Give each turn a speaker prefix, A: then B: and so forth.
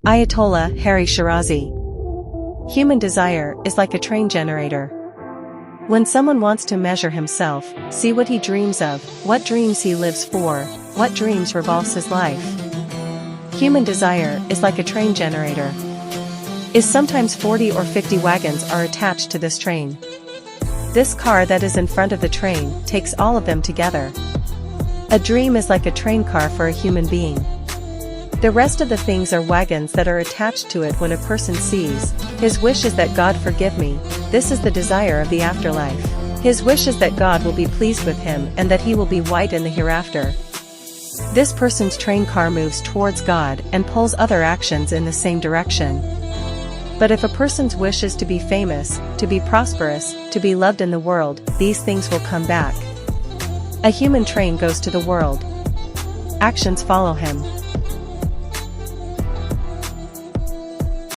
A: Ayatollah Hari Shirazi. Human desire is like a train generator. When someone wants to measure himself, see what he dreams of, what dreams he lives for, what dreams revolves his life. Human desire is like a train generator. Is sometimes 40 or 50 wagons are attached to this train. This car that is in front of the train takes all of them together. A dream is like a train car for a human being. The rest of the things are wagons that are attached to it. When a person sees, his wish is that God forgive me, this is the desire of the afterlife. His wish is that God will be pleased with him and that he will be white in the hereafter. This person's train car moves towards God and pulls other actions in the same direction. But if a person's wish is to be famous, to be prosperous, to be loved in the world, these things will come back. A human train goes to the world. Actions follow him.